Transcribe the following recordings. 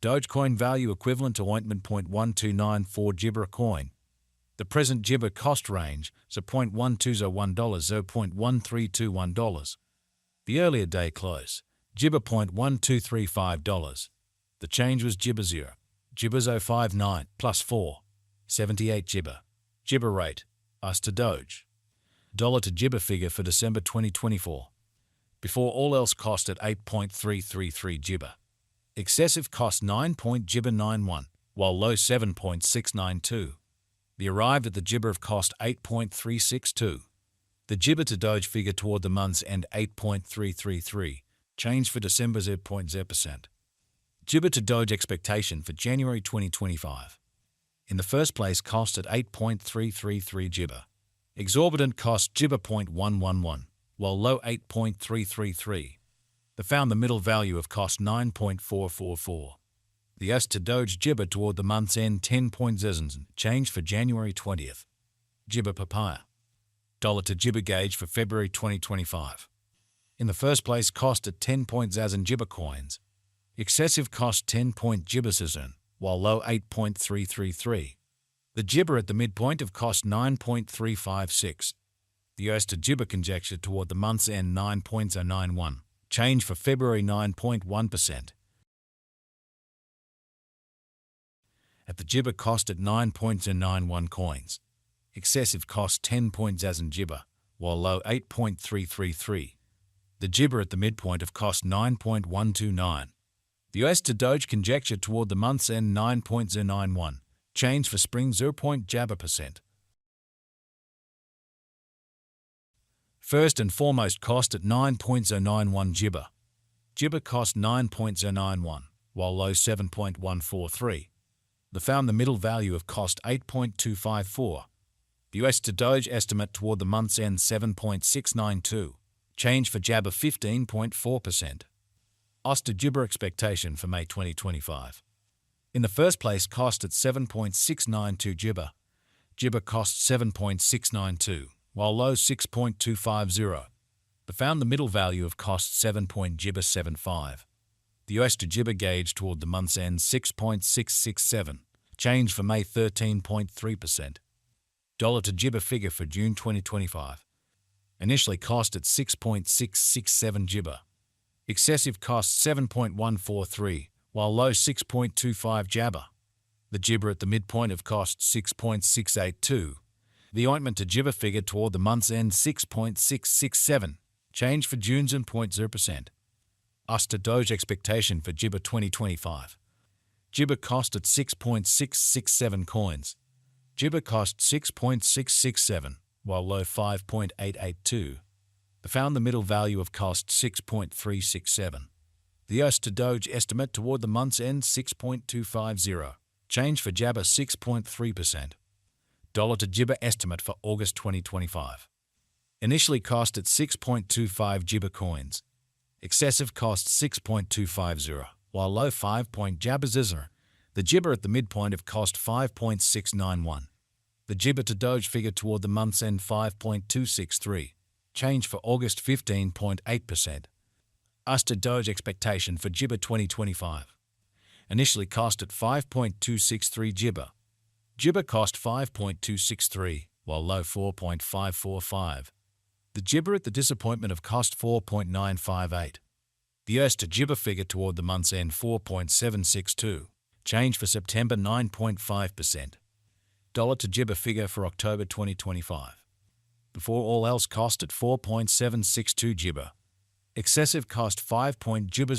Dogecoin value equivalent to ointment 0.1294 Gibber a coin. The present Gibber cost range is $0.1201 $0.1321. The earlier day close, Gibber $0.1235. The change was Gibber 0. Gibber 059 plus 4. 78 Gibber. Gibber rate, US to Doge. Dollar to Gibber figure for December 2024. Before all else cost at 8.333 Gibber. Excessive cost 9.91, while low 7.692. The arrived at the Gibber of cost 8.362. The Gibber to Doge figure toward the month's end 8.333, change for December 0.0%. Gibber to Doge expectation for January 2025. In the first place cost at 8.333 Gibber. Exorbitant cost Gibber 0.111, while low 8.333. They found the middle value of cost 9.444. The US to Doge Gibber toward the month's end 10.0, change for January 20th. Gibber papaya. Dollar to Gibber gauge for February 2025. In the first place cost at 10.000 Gibber coins. Excessive cost 10.0, while low 8.333. The Gibber at the midpoint of cost 9.356. The US to Gibber conjecture toward the month's end 9.091. Change for February 9.1%. At the Gibber cost at 9.091 coins. Excessive cost 10.000 Gibber, while low 8.333. The Gibber at the midpoint of cost 9.129. The US to Doge conjecture toward the month's end 9.091. Change for spring 0.0%. First and foremost cost at 9.091 Gibber. Gibber cost 9.091, while low 7.143. They found the middle value of cost 8.254. The US to Doge estimate toward the month's end 7.692. Change for Jabber 15.4%. US to Gibber expectation for May 2025. In the first place cost at 7.692 Gibber. Gibber cost 7.692. While low 6.250. They found the middle value of cost 7.75. The US to Gibber gauge toward the month's end 6.667. Change for May 13.3%. Dollar to Gibber figure for June 2025. Initially cost at 6.667 Gibber. Excessive cost 7.143, while low 6.25 Jabber. The Gibber at the midpoint of cost 6.682. The ointment to Gibber figure toward the month's end 6.667, change for June's and 0.0%. US to Doge expectation for Gibber 2025. Gibber cost at 6.667 coins. Gibber cost 6.667, while low 5.882. They found the middle value of cost 6.367. The US to Doge estimate toward the month's end 6.250, change for Jabber 6.3%. Dollar to Gibber estimate for August 2025. Initially cost at 6.25 Gibber coins. Excessive cost 6.250, while low 5. Jabber zizzer. The Gibber at the midpoint of cost 5.691. The Gibber to Doge figure toward the month's end 5.263. Change for August 15.8%. US to Doge expectation for Gibber 2025. Initially cost at 5.263 Gibber. Gibber cost 5.263, while low 4.545. The Gibber at the disappointment of cost 4.958. The US to Gibber figure toward the month's end 4.762. Change for September 9.5%. Dollar to Gibber figure for October 2025. Before all else cost at 4.762 Gibber. Excessive cost 5. Gibber,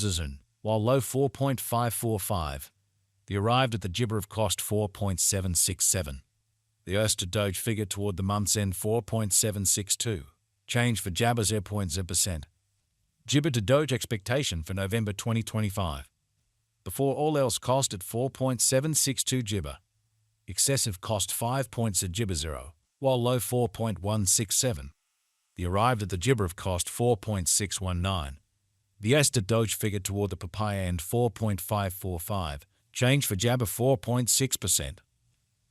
while low 4.545. The arrived at the Gibber of cost 4.767. The US to Doge figure toward the month's end 4.762. Change for Jabber 0.0%. Gibber to Doge expectation for November 2025. Before all else cost at 4.762 Gibber. Excessive cost 5 points at Gibber 0, while low 4.167. The arrived at the Gibber of cost 4.619. The US to Doge figure toward the papaya end 4.545. Change for Jabber 4.6%.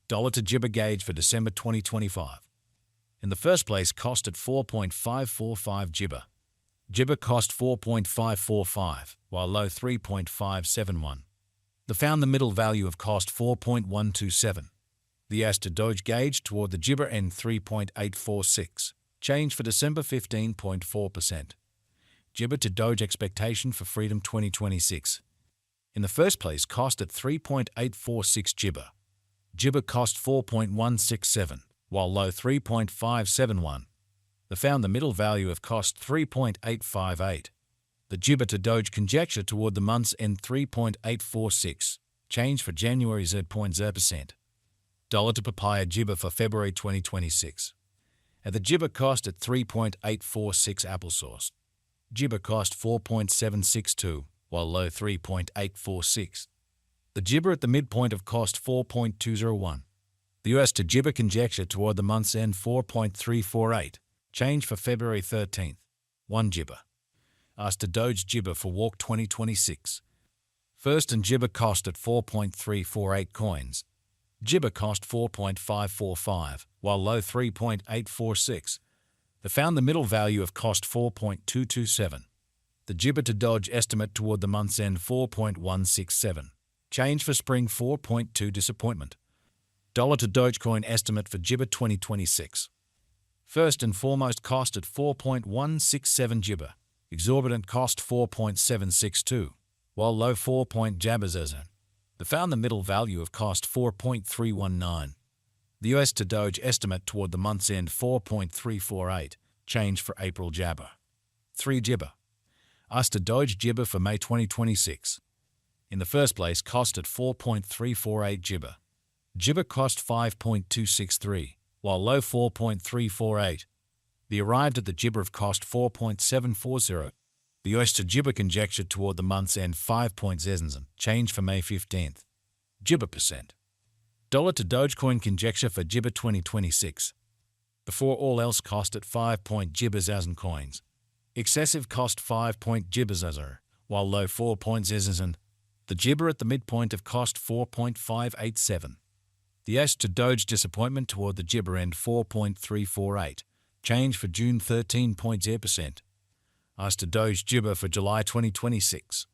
Dollar to Gibber gauge for December 2025. In the first place cost at 4.545 Gibber. Gibber cost 4.545, while low 3.571. The found the middle value of cost 4.127. The AS to Doge gauge toward the Gibber end 3.846. Change for December 15.4%. Gibber to Doge expectation for freedom 2026. In the first place, cost at 3.846 Gibber. Gibber cost 4.167, while low 3.571. The found the middle value of cost 3.858. The Gibber to Doge conjecture toward the month's end 3.846. Change for January 0.0%. Dollar to papaya Gibber for February 2026. At the Gibber cost at 3.846 applesauce. Gibber cost 4.762, while low 3.846. The Gibber at the midpoint of cost 4.201. The US to Gibber conjecture toward the month's end 4.348. Change for February 13th. 1 Gibber. AS to Doge Gibber for Walk 2026. First and Gibber cost at 4.348 coins. Gibber cost 4.545, while low 3.846. They found the middle value of cost 4.227. The Gibber to Doge estimate toward the month's end 4.167. Change for spring 4.2 disappointment. Dollar to Dogecoin estimate for Gibber 2026. First and foremost cost at 4.167 Gibber. Exorbitant cost 4.762, while low 4.jabbers. They found the middle value of cost 4.319. The US to Doge estimate toward the month's end 4.348. Change for April Jabber. 3 Gibber. AS to Doge Gibber for May 2026. In the first place, cost at 4.348 Gibber. Gibber cost 5.263, while low 4.348. The arrived at the Gibber of cost 4.740. The US to Gibber conjecture toward the month's end 5.0. Change for May 15th. Gibber percent. Dollar to Dogecoin conjecture for Gibber 2026. Before all else cost at 5 Gibbers coins. Excessive cost 5 Gibbers, while low 4.0. The Gibber at the midpoint of cost 4.587. The S to Doge disappointment toward the Gibber end 4.348. Change for June 13.0%. AS to Doge Gibber for July 2026.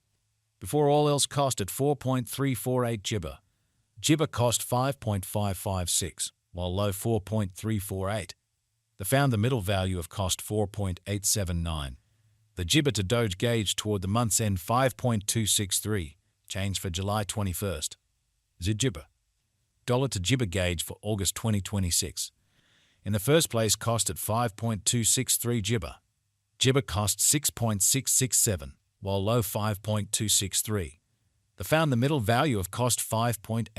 Before all else cost at 4.348 Gibber. Gibber cost 5.556, while low 4.348. They found the middle value of cost 4.879. The Gibber to Doge gauge toward the month's end 5.263. Change for July 21st. Gibber. Dollar to Gibber gauge for August 2026. In the first place, cost at 5.263 Gibber. Gibber cost 6.667, while low 5.263. They found the middle value of cost 5.8